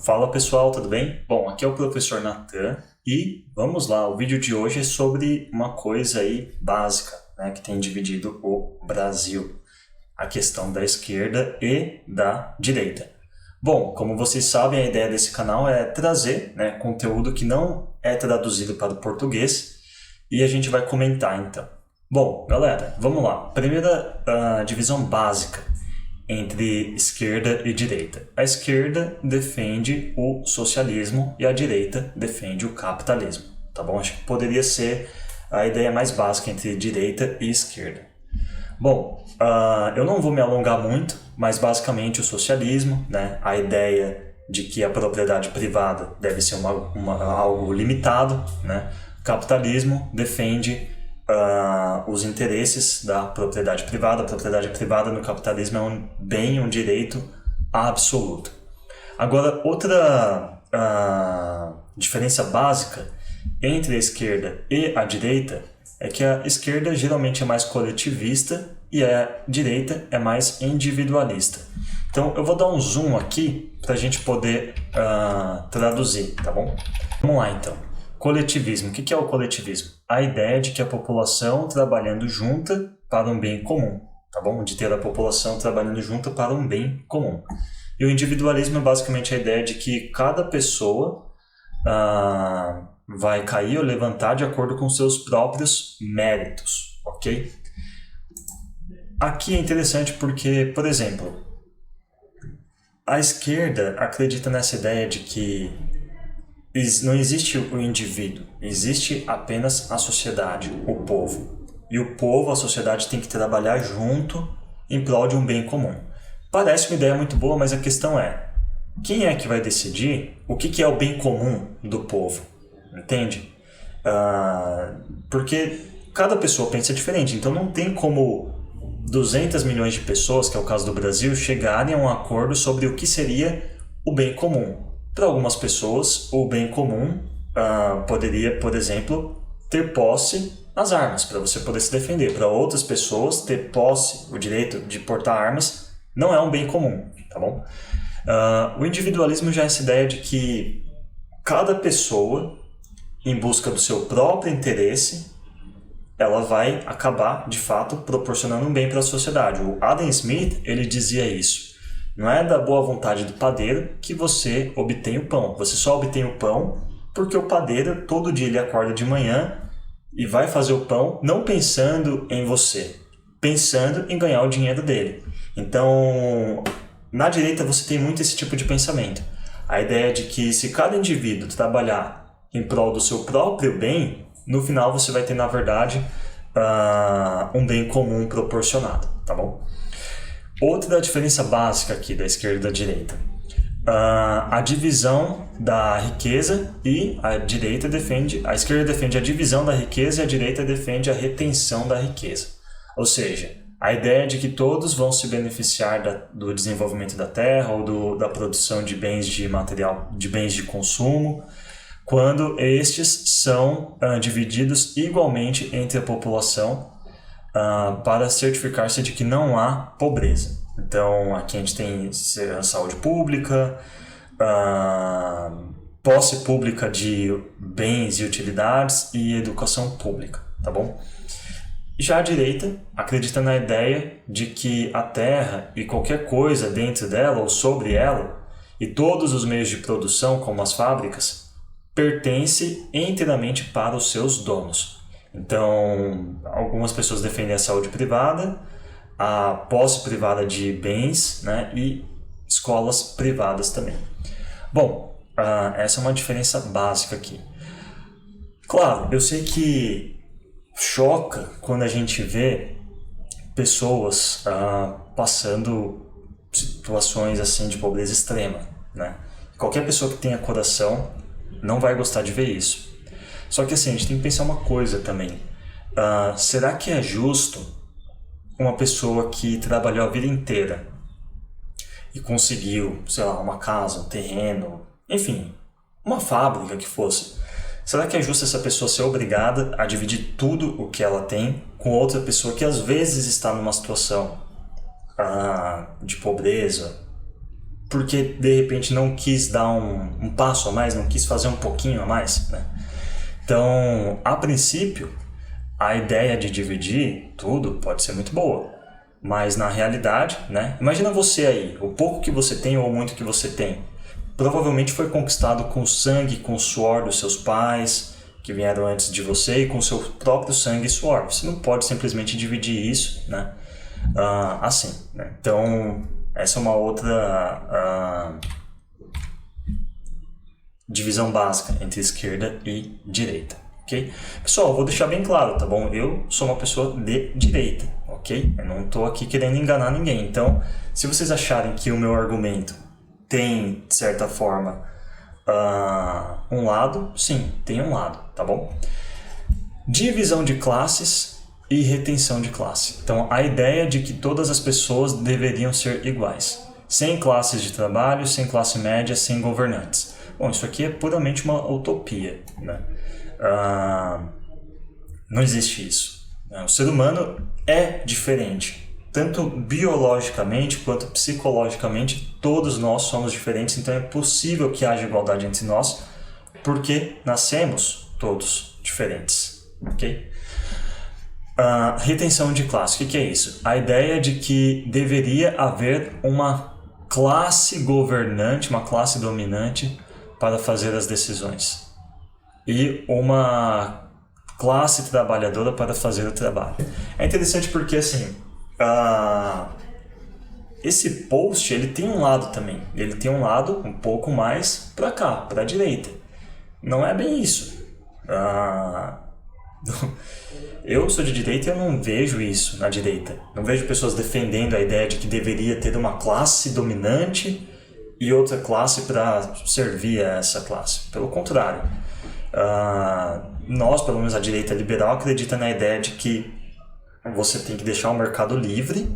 Fala pessoal, tudo bem? Bom, aqui é o professor Nathan e vamos lá, o vídeo de hoje é sobre uma coisa aí básica, né, que tem dividido o Brasil, a questão da esquerda e da direita. Bom, como vocês sabem, a ideia desse canal é trazer, né, conteúdo que não é traduzido para o português e a gente vai comentar então. Bom, galera, vamos lá. Primeira divisão básica entre esquerda e direita. A esquerda defende o socialismo e a direita defende o capitalismo, tá bom? Acho que poderia ser a ideia mais básica entre direita e esquerda. Bom, eu não vou me alongar muito, mas basicamente o socialismo, né, a ideia de que a propriedade privada deve ser algo limitado, né? O capitalismo defende os interesses da propriedade privada. A propriedade privada no capitalismo é um bem, um direito absoluto. Agora, outra diferença básica entre a esquerda e a direita é que a esquerda geralmente é mais coletivista e a direita é mais individualista. Então, eu vou dar um zoom aqui para a gente poder traduzir, tá bom? Vamos lá, então. Coletivismo. O que é o coletivismo? A ideia de que a população trabalhando junta para um bem comum, tá bom? De ter a população trabalhando junta para um bem comum. E o individualismo é basicamente a ideia de que cada pessoa vai cair ou levantar de acordo com seus próprios méritos, ok? Aqui é interessante porque, por exemplo, a esquerda acredita nessa ideia de que não existe o indivíduo, existe apenas a sociedade, o povo. E o povo, a sociedade, tem que trabalhar junto em prol de um bem comum. Parece uma ideia muito boa, mas a questão é: quem é que vai decidir o que é o bem comum do povo? Entende? Porque cada pessoa pensa diferente, então não tem como 200 milhões de pessoas, que é o caso do Brasil, chegarem a um acordo sobre o que seria o bem comum. Para algumas pessoas, o bem comum poderia, por exemplo, ter posse nas armas, para você poder se defender. Para outras pessoas, ter posse, o direito de portar armas, não é um bem comum, tá bom? O individualismo já é essa ideia de que cada pessoa, em busca do seu próprio interesse, ela vai acabar, de fato, proporcionando um bem para a sociedade. O Adam Smith, ele dizia isso. Não é da boa vontade do padeiro que você obtém o pão. Você só obtém o pão porque o padeiro, todo dia ele acorda de manhã e vai fazer o pão não pensando em você, pensando em ganhar o dinheiro dele. Então, na direita você tem muito esse tipo de pensamento. A ideia de que se cada indivíduo trabalhar em prol do seu próprio bem, no final você vai ter, na verdade, um bem comum proporcionado, tá bom? Outra diferença básica aqui da esquerda e da direita. A divisão da riqueza e a esquerda defende a divisão da riqueza e a direita defende a retenção da riqueza. Ou seja, a ideia de que todos vão se beneficiar do desenvolvimento da terra ou da produção de bens de material, de bens de consumo, quando estes são divididos igualmente entre a população, para certificar-se de que não há pobreza. Então, aqui a gente tem saúde pública, posse pública de bens e utilidades e educação pública, tá bom? Já a direita acredita na ideia de que a terra e qualquer coisa dentro dela ou sobre ela e todos os meios de produção, como as fábricas, pertence inteiramente para os seus donos. Então, algumas pessoas defendem a saúde privada, a posse privada de bens, né, e escolas privadas também. Bom, essa é uma diferença básica aqui. Claro, eu sei que choca quando a gente vê pessoas passando situações assim de pobreza extrema, né? Qualquer pessoa que tenha coração não vai gostar de ver isso. Só que assim, a gente tem que pensar uma coisa também. Será que é justo uma pessoa que trabalhou a vida inteira e conseguiu, sei lá, uma casa, um terreno, enfim, uma fábrica que fosse, será que é justo essa pessoa ser obrigada a dividir tudo o que ela tem com outra pessoa que às vezes está numa situação de pobreza, porque de repente não quis dar um passo a mais, não quis fazer um pouquinho a mais, né? Então, a princípio, a ideia de dividir tudo pode ser muito boa, mas na realidade, né? Imagina você aí, o pouco que você tem ou o muito que você tem, provavelmente foi conquistado com sangue, com o suor dos seus pais, que vieram antes de você, e com o seu próprio sangue e suor. Você não pode simplesmente dividir isso, né? Assim, né? Então, essa é uma outra divisão básica entre esquerda e direita, ok? Pessoal, eu vou deixar bem claro, tá bom? Eu sou uma pessoa de direita, ok? Eu não estou aqui querendo enganar ninguém. Então, se vocês acharem que o meu argumento tem, de certa forma, um lado, sim, tem um lado, tá bom? Divisão de classes e retenção de classe. Então, a ideia de que todas as pessoas deveriam ser iguais, sem classes de trabalho, sem classe média, sem governantes. Bom, isso aqui é puramente uma utopia, né? Não existe isso. O ser humano é diferente, tanto biologicamente quanto psicologicamente. Todos nós somos diferentes, então é possível que haja igualdade entre nós, porque nascemos todos diferentes, ok? Retenção de classe, o que é isso? A ideia de que deveria haver uma classe governante, uma classe dominante para fazer as decisões e uma classe trabalhadora para fazer o trabalho. É interessante porque, assim, esse post, ele tem um lado também. Ele tem um lado um pouco mais para cá, para a direita. Não é bem isso. Eu sou de direita e eu não vejo isso na direita. Não vejo pessoas defendendo a ideia de que deveria ter uma classe dominante e outra classe para servir a essa classe. Pelo contrário. Nós, pelo menos a direita liberal, acredita na ideia de que você tem que deixar o mercado livre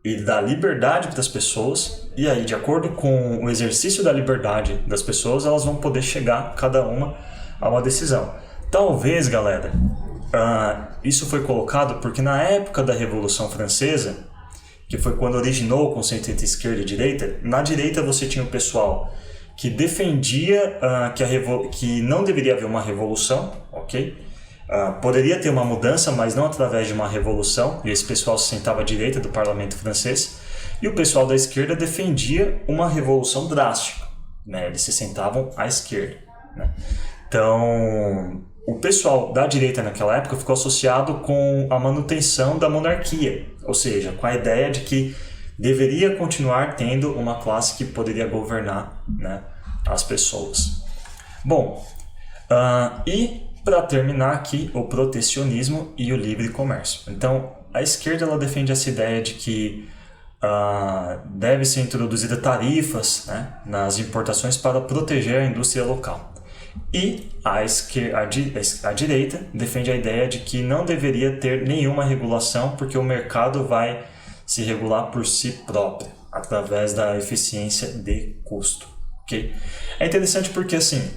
e dar liberdade para as pessoas, e aí, de acordo com o exercício da liberdade das pessoas, elas vão poder chegar, cada uma, a uma decisão. Talvez, galera, isso foi colocado porque na época da Revolução Francesa, que foi quando originou o conceito entre esquerda e direita, na direita você tinha o pessoal que defendia que não deveria haver uma revolução, ok? Poderia ter uma mudança, mas não através de uma revolução, e esse pessoal se sentava à direita do parlamento francês, e o pessoal da esquerda defendia uma revolução drástica, né? Eles se sentavam à esquerda, né? Então, o pessoal da direita naquela época ficou associado com a manutenção da monarquia, ou seja, com a ideia de que deveria continuar tendo uma classe que poderia governar, né, as pessoas. Bom, e para terminar aqui, o protecionismo e o livre comércio. Então, a esquerda ela defende essa ideia de que deve ser introduzida tarifas, né, nas importações para proteger a indústria local. E a direita defende a ideia de que não deveria ter nenhuma regulação porque o mercado vai se regular por si próprio, através da eficiência de custo. Okay? É interessante porque, assim,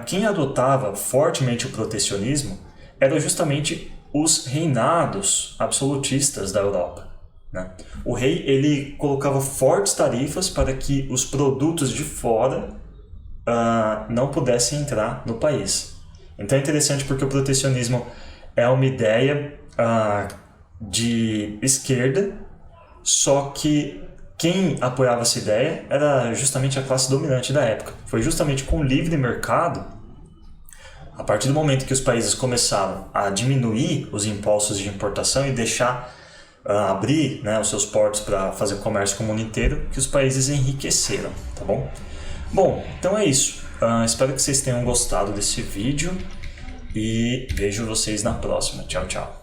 quem adotava fortemente o protecionismo eram justamente os reinados absolutistas da Europa, né? O rei ele colocava fortes tarifas para que os produtos de fora não pudessem entrar no país. Então é interessante porque o protecionismo é uma ideia de esquerda, só que quem apoiava essa ideia era justamente a classe dominante da época. Foi justamente com o livre mercado, a partir do momento que os países começaram a diminuir os impostos de importação e deixar abrir, né, os seus portos para fazer comércio com o mundo inteiro, que os países enriqueceram, tá bom? Bom, então é isso. Espero que vocês tenham gostado desse vídeo e vejo vocês na próxima. Tchau, tchau.